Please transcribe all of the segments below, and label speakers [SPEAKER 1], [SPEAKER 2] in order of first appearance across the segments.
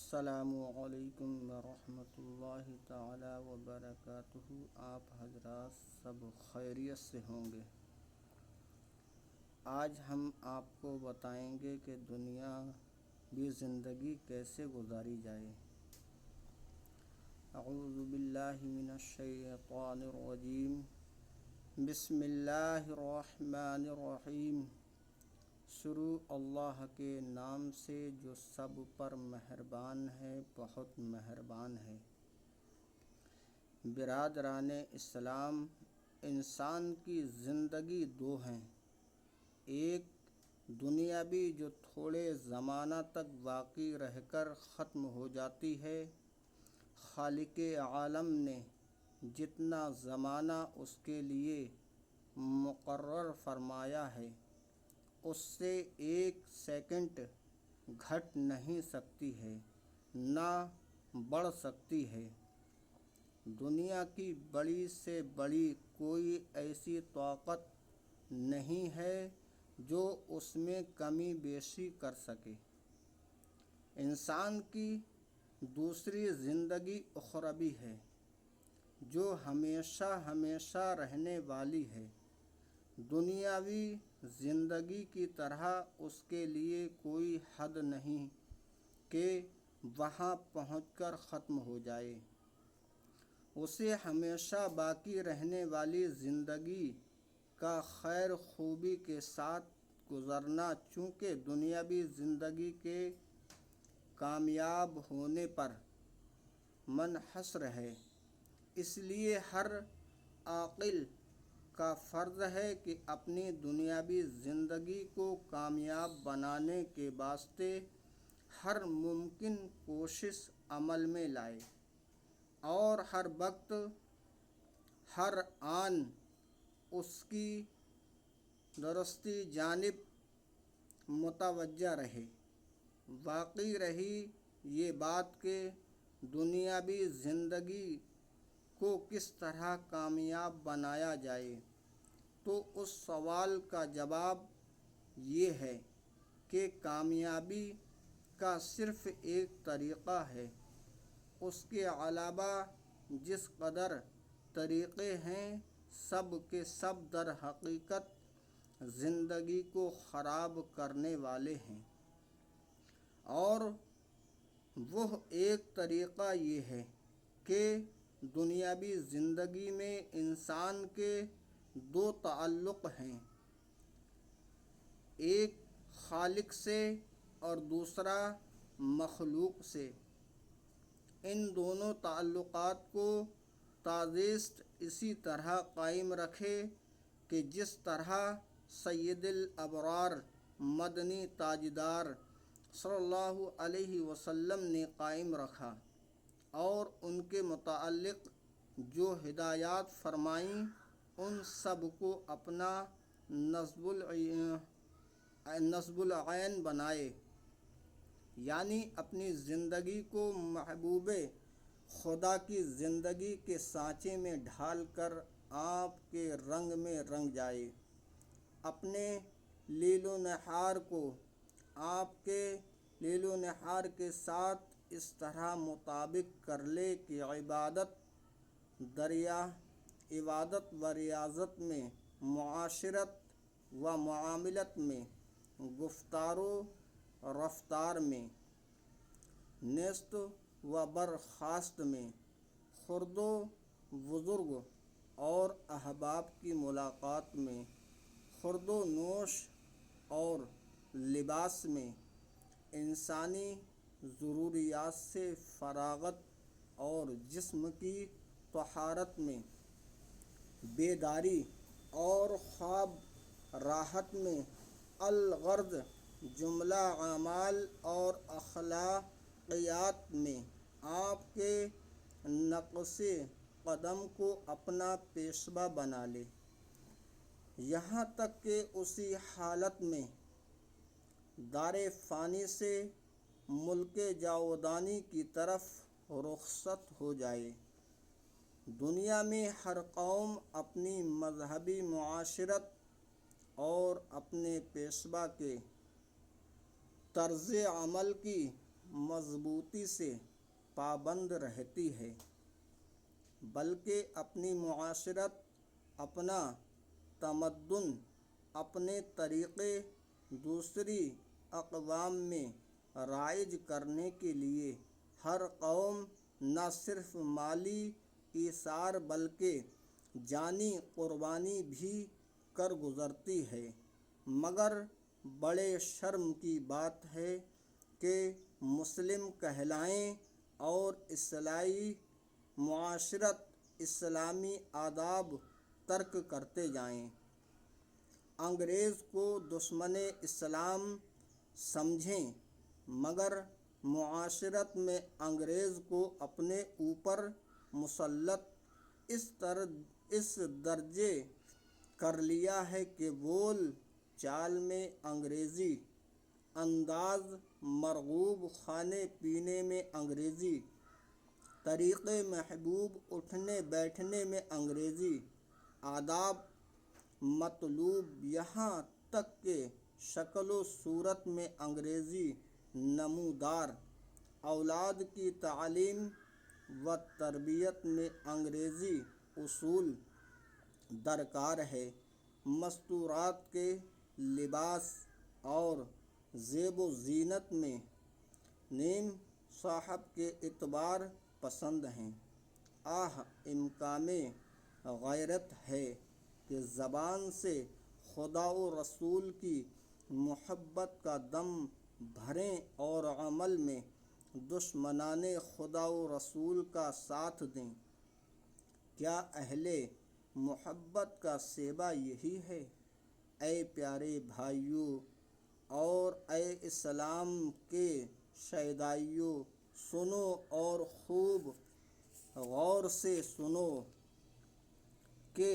[SPEAKER 1] السلام علیکم ورحمۃ اللہ تعالی وبرکاتہ۔ آپ حضرات سب خیریت سے ہوں گے۔ آج ہم آپ کو بتائیں گے کہ دنیا بھی زندگی کیسے گزاری جائے۔ اعوذ باللہ من الشیطان الرجیم، بسم اللہ الرحمن الرحیم۔ شروع اللہ کے نام سے جو سب پر مہربان ہے، بہت مہربان ہے۔ برادران اسلام، انسان کی زندگی دو ہیں۔ ایک دنیاوی جو تھوڑے زمانہ تک باقی رہ کر ختم ہو جاتی ہے۔ خالق عالم نے جتنا زمانہ اس کے لیے مقرر فرمایا ہے، اس سے ایک سیکنڈ گھٹ نہیں سکتی ہے، نہ بڑھ سکتی ہے۔ دنیا کی بڑی سے بڑی کوئی ایسی طاقت نہیں ہے جو اس میں کمی بیشی کر سکے۔ انسان کی دوسری زندگی اخروی ہے، جو ہمیشہ ہمیشہ رہنے والی ہے۔ دنیاوی زندگی کی طرح اس کے لیے کوئی حد نہیں کہ وہاں پہنچ کر ختم ہو جائے۔ اسے ہمیشہ باقی رہنے والی زندگی کا خیر خوبی کے ساتھ گزارنا، چونکہ دنیاوی زندگی کے کامیاب ہونے پر منحصر ہے۔ اس لیے ہر عاقل کا فرض ہے کہ اپنی دنیاوی زندگی کو کامیاب بنانے کے واسطے ہر ممکن کوشش عمل میں لائے اور ہر وقت ہر آن اس کی درستی جانب متوجہ رہے۔ باقی رہی یہ بات کہ دنیاوی زندگی کو کس طرح کامیاب بنایا جائے، تو اس سوال کا جواب یہ ہے کہ کامیابی کا صرف ایک طریقہ ہے۔ اس کے علاوہ جس قدر طریقے ہیں، سب کے سب در حقیقت زندگی کو خراب کرنے والے ہیں۔ اور وہ ایک طریقہ یہ ہے کہ دنیاوی زندگی میں انسان کے دو تعلق ہیں، ایک خالق سے اور دوسرا مخلوق سے۔ ان دونوں تعلقات کو تازیست اسی طرح قائم رکھے کہ جس طرح سید الابرار مدنی تاجدار صلی اللہ علیہ وسلم نے قائم رکھا، اور ان کے متعلق جو ہدایات فرمائیں، ان سب کو اپنا نصب العین بنائے، یعنی اپنی زندگی کو محبوب خدا کی زندگی کے سانچے میں ڈھال کر آپ کے رنگ میں رنگ جائے۔ اپنے لیل و نہار کو آپ کے لیل و نہار کے ساتھ اس طرح مطابق کر لے کہ عبادت و ریاضت میں، معاشرت و معاملت میں، گفتار و رفتار میں، نشست و برخاست میں، خرد و بزرگ اور احباب کی ملاقات میں، خورد و نوش اور لباس میں، انسانی ضروریات سے فراغت اور جسم کی طہارت میں، بیداری اور خواب راحت میں، الغرض جملہ اعمال اور اخلاقیات میں آپ کے نقش قدم کو اپنا پیشوا بنا لے، یہاں تک کہ اسی حالت میں دار فانی سے ملک جاودانی کی طرف رخصت ہو جائے۔ دنیا میں ہر قوم اپنی مذہبی معاشرت اور اپنے پیشوا کے طرز عمل کی مضبوطی سے پابند رہتی ہے، بلکہ اپنی معاشرت، اپنا تمدن، اپنے طریقے دوسری اقوام میں رائج کرنے کے لیے ہر قوم نہ صرف مالی ایثار بلکہ جانی قربانی بھی کر گزرتی ہے۔ مگر بڑے شرم کی بات ہے کہ مسلم کہلائیں اور اصلاحی معاشرت اسلامی آداب ترک کرتے جائیں، انگریز کو دشمن اسلام سمجھیں، مگر معاشرت میں انگریز کو اپنے اوپر مسلط اس درجے کر لیا ہے کہ بول چال میں انگریزی، انداز مرغوب کھانے پینے میں انگریزی، طریقے محبوب اٹھنے بیٹھنے میں انگریزی، آداب مطلوب یہاں تک کہ شکل و صورت میں انگریزی نمودار، اولاد کی تعلیم و تربیت میں انگریزی اصول درکار ہے، مستورات کے لباس اور زیب و زینت میں نیم صاحب کے اعتبار پسند ہیں۔ آہ امکان غیرت ہے کہ زبان سے خدا و رسول کی محبت کا دم بھریں اور عمل میں دشمنان خدا و رسول کا ساتھ دیں۔ کیا اہل محبت کا شیبہ یہی ہے؟ اے پیارے بھائیو اور اے اسلام کے شیدائیو، سنو اور خوب غور سے سنو کہ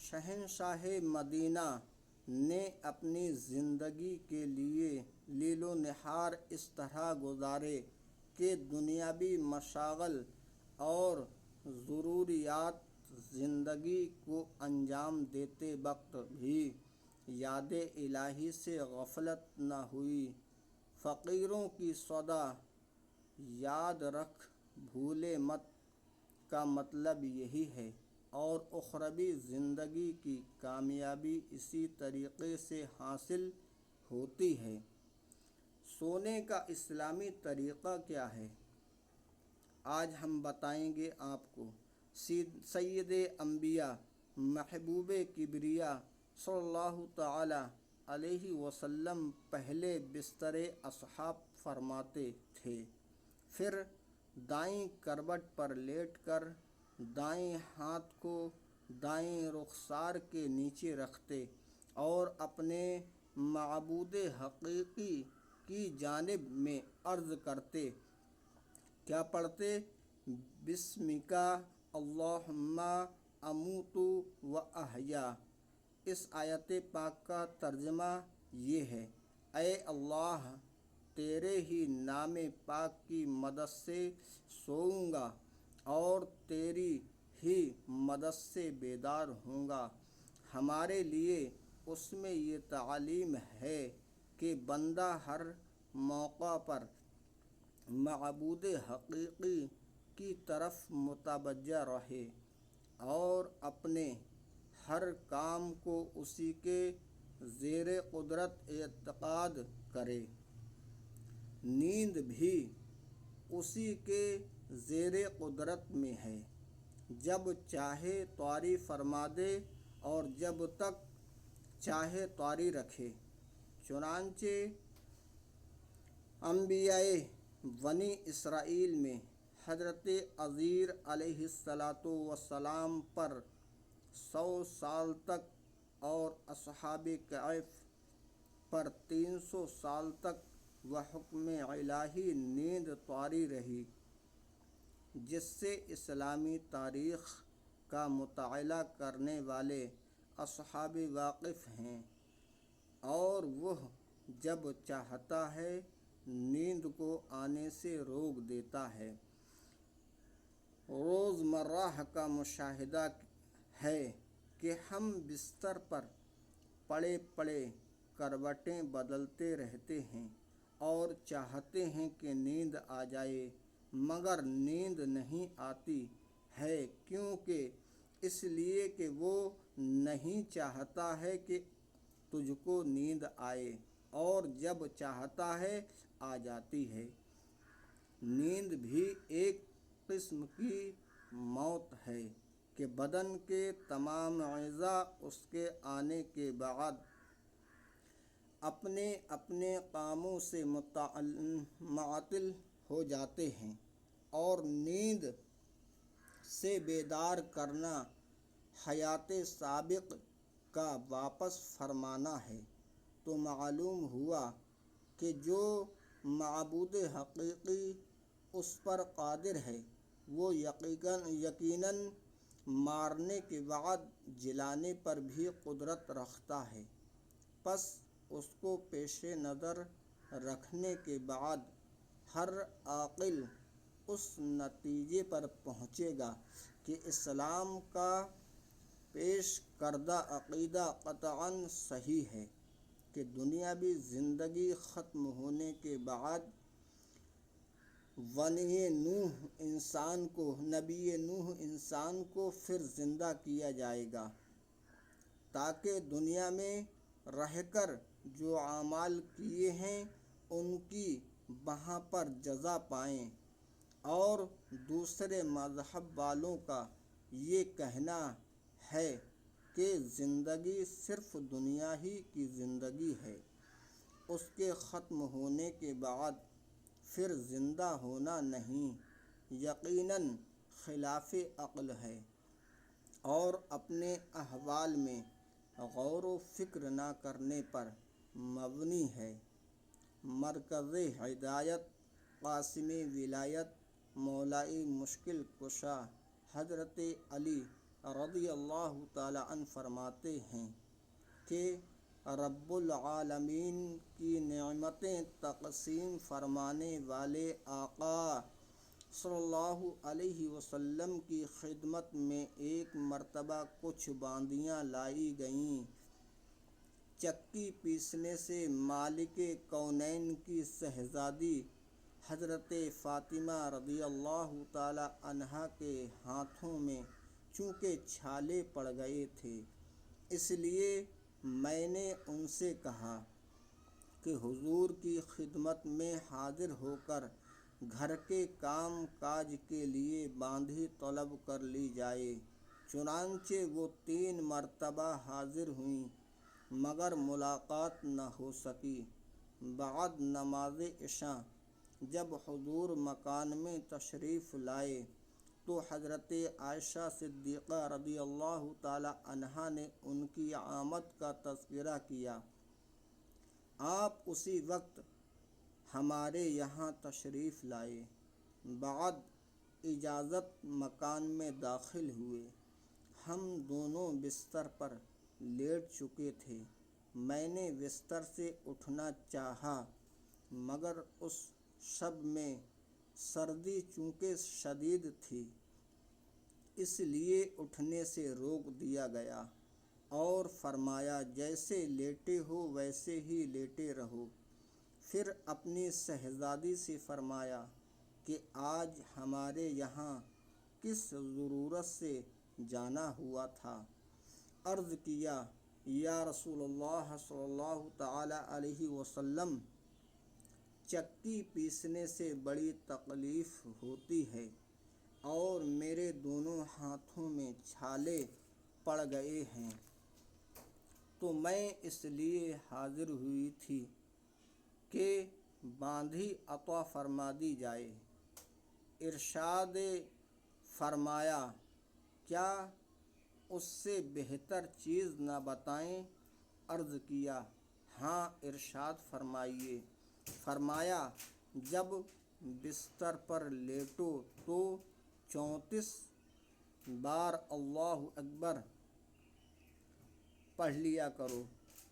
[SPEAKER 1] شہنشاہ مدینہ نے اپنی زندگی کے لیل و نہار اس طرح گزارے کہ دنیاوی مشاغل اور ضروریات زندگی کو انجام دیتے وقت بھی یاد الہی سے غفلت نہ ہوئی۔ فقیروں کی صدا یاد رکھ بھولے مت کا مطلب یہی ہے، اور اخروی زندگی کی کامیابی اسی طریقے سے حاصل ہوتی ہے۔ سونے کا اسلامی طریقہ کیا ہے؟ آج ہم بتائیں گے آپ کو۔ سید انبیاء محبوب کبریا صلی اللہ تعالی علیہ وسلم پہلے بستر اصحاب فرماتے تھے، پھر دائیں کروٹ پر لیٹ کر دائیں ہاتھ کو دائیں رخسار کے نیچے رکھتے اور اپنے معبود حقیقی کی جانب میں عرض کرتے، کیا پڑھتے؟ بسمک اللہم اموت و احیا۔ اس آیت پاک کا ترجمہ یہ ہے: اے اللہ، تیرے ہی نام پاک کی مدد سے سوؤں گا اور تیری ہی مدد سے بیدار ہوں گا۔ ہمارے لیے اس میں یہ تعلیم ہے کہ بندہ ہر موقع پر معبود حقیقی کی طرف متوجہ رہے اور اپنے ہر کام کو اسی کے زیر قدرت اعتقاد کرے، نیند بھی اسی کے زیر قدرت میں ہے، جب چاہے طاری فرما دے اور جب تک چاہے طاری رکھے۔ چنانچہ انبیاء بنی اسرائیل میں حضرت عزیر علیہ السلام پر 100 سال تک اور اصحاب کہف پر 300 سال تک بحکم الہی نیند طاری رہی، جس سے اسلامی تاریخ کا مطالعہ کرنے والے اصحاب واقف ہیں، اور وہ جب چاہتا ہے نیند کو آنے سے روک دیتا ہے۔ روزمرہ کا مشاہدہ ہے کہ ہم بستر پر پڑے پڑے کروٹیں بدلتے رہتے ہیں اور چاہتے ہیں کہ نیند آ جائے، مگر نیند نہیں آتی ہے، کیونکہ اس لیے کہ وہ نہیں چاہتا ہے کہ تجھ کو نیند آئے، اور جب چاہتا ہے آ جاتی ہے۔ نیند بھی ایک قسم کی موت ہے کہ بدن کے تمام اعضاء اس کے آنے کے بعد اپنے اپنے کاموں سے معطل ہو جاتے ہیں، اور نیند سے بیدار کرنا حیات سابق کا واپس فرمانا ہے۔ تو معلوم ہوا کہ جو معبود حقیقی اس پر قادر ہے، وہ یقیناً مارنے کے بعد جلانے پر بھی قدرت رکھتا ہے۔ پس اس کو پیش نظر رکھنے کے بعد ہر عاقل اس نتیجے پر پہنچے گا کہ اسلام کا پیش کردہ عقیدہ قطعاً صحیح ہے کہ دنیاوی زندگی ختم ہونے کے بعد نبی نوح انسان کو پھر زندہ کیا جائے گا، تاکہ دنیا میں رہ کر جو اعمال کیے ہیں ان کی وہاں پر جزا پائیں۔ اور دوسرے مذہب والوں کا یہ کہنا ہے کہ زندگی صرف دنیا ہی کی زندگی ہے، اس کے ختم ہونے کے بعد پھر زندہ ہونا نہیں، یقیناً خلاف عقل ہے اور اپنے احوال میں غور و فکر نہ کرنے پر مبنی ہے۔ مرکز ہدایت، قاسم ولایت، مولائی مشکل کشا حضرت علی رضی اللہ تعالیٰ عنہ فرماتے ہیں کہ رب العالمین کی نعمتیں تقسیم فرمانے والے آقا صلی اللہ علیہ وسلم کی خدمت میں ایک مرتبہ کچھ باندیاں لائی گئیں۔ چکی پیسنے سے مالک کونین کی شہزادی حضرت فاطمہ رضی اللہ تعالی عنہا کے ہاتھوں میں چونکہ چھالے پڑ گئے تھے، اس لیے میں نے ان سے کہا کہ حضور کی خدمت میں حاضر ہو کر گھر کے کام کاج کے لیے باندھی طلب کر لی جائے۔ چنانچہ وہ 3 مرتبہ حاضر ہوئیں، مگر ملاقات نہ ہو سکی۔ بعد نماز عشاء جب حضور مکان میں تشریف لائے تو حضرت عائشہ صدیقہ رضی اللہ تعالی عنہا نے ان کی آمد کا تذکرہ کیا۔ آپ اسی وقت ہمارے یہاں تشریف لائے، بعد اجازت مکان میں داخل ہوئے۔ ہم دونوں بستر پر لیٹ چکے تھے۔ میں نے بستر سے اٹھنا چاہا، مگر اس شب میں سردی چونکہ شدید تھی، اس لیے اٹھنے سے روک دیا گیا اور فرمایا جیسے لیٹے ہو ویسے ہی لیٹے رہو۔ پھر اپنی شہزادی سے فرمایا کہ آج ہمارے یہاں کس ضرورت سے جانا ہوا تھا؟ عرض کیا یا رسول اللہ صلی اللہ تعالی علیہ وسلم، چکی پیسنے سے بڑی تکلیف ہوتی ہے اور میرے دونوں ہاتھوں میں چھالے پڑ گئے ہیں، تو میں اس لیے حاضر ہوئی تھی کہ باندھی عطا فرما دی جائے۔ ارشاد فرمایا کیا اس سے بہتر چیز نہ بتائیں؟ عرض کیا ہاں، ارشاد فرمائیے۔ فرمایا جب بستر پر لیٹو تو 34 بار اللہ اکبر پڑھ لیا کرو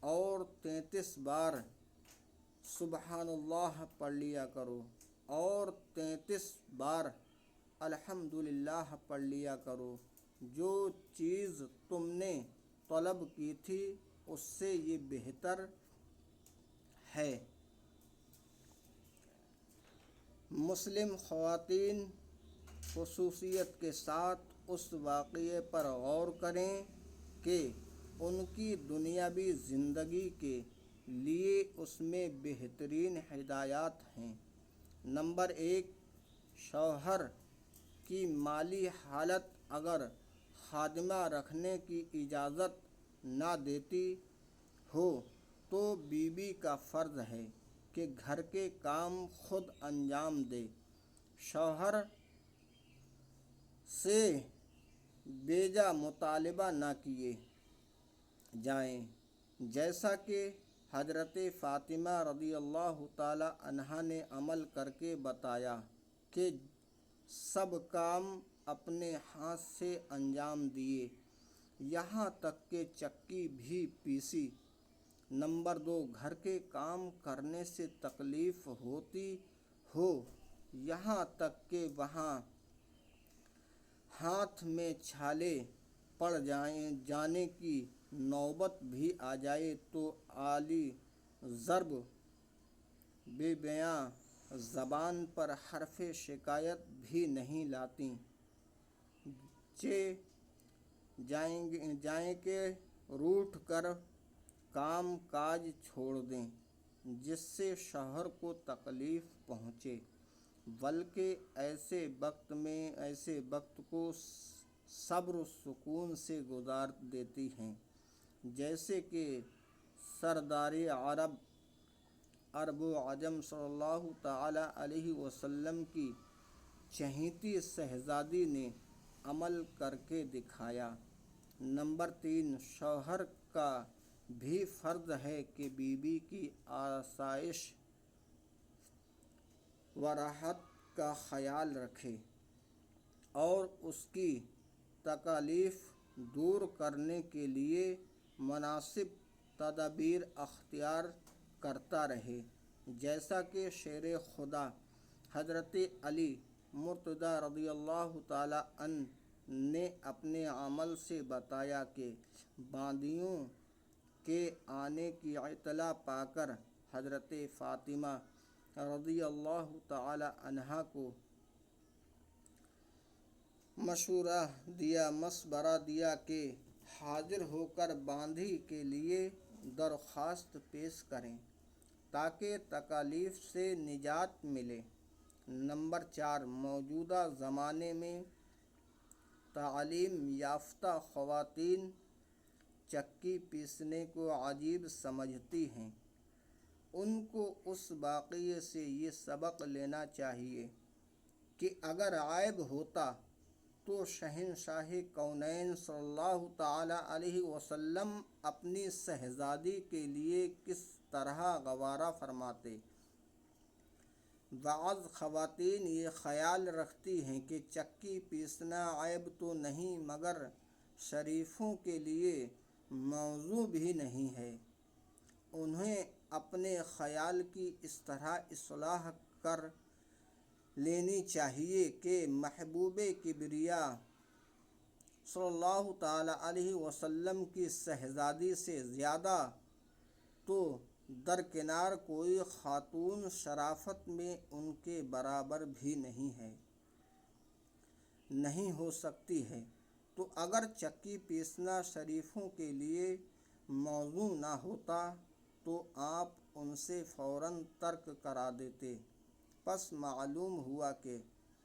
[SPEAKER 1] اور 33 بار سبحان اللہ پڑھ لیا کرو اور 33 بار الحمدللہ پڑھ لیا کرو۔ جو چیز تم نے طلب کی تھی اس سے یہ بہتر ہے۔ مسلم خواتین خصوصیت کے ساتھ اس واقعے پر غور کریں کہ ان کی دنیاوی زندگی کے لیے اس میں بہترین ہدایات ہیں۔ نمبر 1، شوہر کی مالی حالت اگر خادمہ رکھنے کی اجازت نہ دیتی ہو تو بیوی کا فرض ہے کہ گھر کے کام خود انجام دے۔ شوہر سے بیجا مطالبہ نہ کیے جائیں، جیسا کہ حضرت فاطمہ رضی اللہ تعالی عنہا نے عمل کر کے بتایا کہ سب کام اپنے ہاتھ سے انجام دیے، یہاں تک کہ چکی بھی پیسی۔ نمبر 2، گھر کے کام کرنے سے تکلیف ہوتی ہو، یہاں تک کہ وہاں ہاتھ میں چھالے پڑ جانے کی نوبت بھی آ جائے تو عالی ضرب بے بیاں زبان پر حرف شکایت بھی نہیں لاتی، جائیں کہ روٹھ کر کام کاج چھوڑ دیں جس سے شوہر کو تکلیف پہنچے، بلکہ ایسے وقت کو صبر و سکون سے گزار دیتی ہیں، جیسے کہ سردار عرب و عجم صلی اللہ تعالی علیہ وسلم کی چہیتی شہزادی نے عمل کر کے دکھایا۔ نمبر 3، شوہر کا بھی فرض ہے کہ بیوی کی آسائش و راحت کا خیال رکھے اور اس کی تکالیف دور کرنے کے لیے مناسب تدابیر اختیار کرتا رہے، جیسا کہ شیر خدا حضرت علی مرتضیٰ رضی اللہ تعالی عنہ نے اپنے عمل سے بتایا کہ باندیوں کے آنے کی اطلاع پا کر حضرت فاطمہ رضی اللہ تعالی عنہا کو مشورہ دیا کہ حاضر ہو کر باندی کے لیے درخواست پیش کریں تاکہ تکالیف سے نجات ملے۔ نمبر 4، موجودہ زمانے میں تعلیم یافتہ خواتین چکی پیسنے کو عجیب سمجھتی ہیں۔ ان کو اس واقعے سے یہ سبق لینا چاہیے کہ اگر عیب ہوتا تو شہنشاہ کونین صلی اللہ تعالی علیہ وسلم اپنی شہزادی کے لیے کس طرح گوارا فرماتے۔ بعض خواتین یہ خیال رکھتی ہیں کہ چکی پیسنا عیب تو نہیں مگر شریفوں کے لیے موضوع بھی نہیں ہے۔ انہیں اپنے خیال کی اس طرح اصلاح کر لینی چاہیے کہ محبوب کبریا صلی اللہ تعالی علیہ وسلم کی شہزادی سے زیادہ تو درکنار کوئی خاتون شرافت میں ان کے برابر بھی نہیں ہو سکتی ہے، تو اگر چکی پیسنا شریفوں کے لیے موضوع نہ ہوتا تو آپ ان سے فوراً ترک کرا دیتے۔ پس معلوم ہوا کہ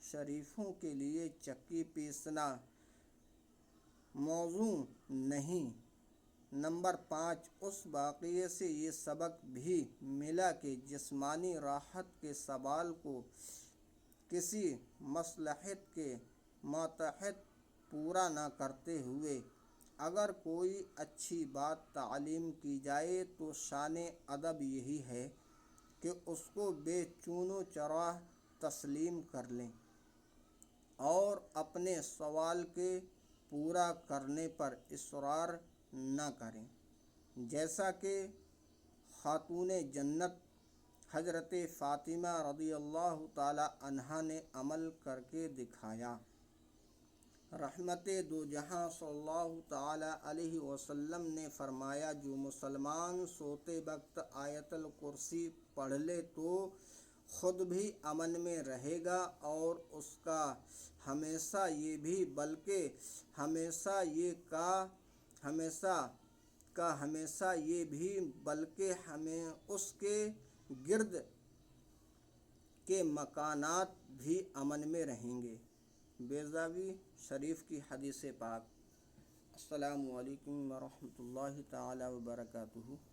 [SPEAKER 1] شریفوں کے لیے چکی پیسنا موضوع نہیں۔ نمبر 5، اس واقعے سے یہ سبق بھی ملا کہ جسمانی راحت کے سوال کو کسی مصلحت کے ماتحت پورا نہ کرتے ہوئے اگر کوئی اچھی بات تعلیم کی جائے تو شان ادب یہی ہے کہ اس کو بے چون و چرا تسلیم کر لیں اور اپنے سوال کے پورا کرنے پر اصرار نہ کریں، جیسا کہ خاتون جنت حضرت فاطمہ رضی اللہ تعالی عنہا نے عمل کر کے دکھایا۔ رحمت دو جہاں صلی اللہ تعالی علیہ وسلم نے فرمایا، جو مسلمان سوتے وقت آیت الکرسی پڑھ لے تو خود بھی امن میں رہے گا اور اس کا ہمیشہ یہ بھی بلکہ ہمیشہ یہ کا ہمیشہ یہ بھی بلکہ ہمیں اس کے گرد کے مکانات بھی امن میں رہیں گے۔ بیضاوی شریف کی حدیث پاک۔ السلام علیکم ورحمۃ اللہ تعالی وبرکاتہ۔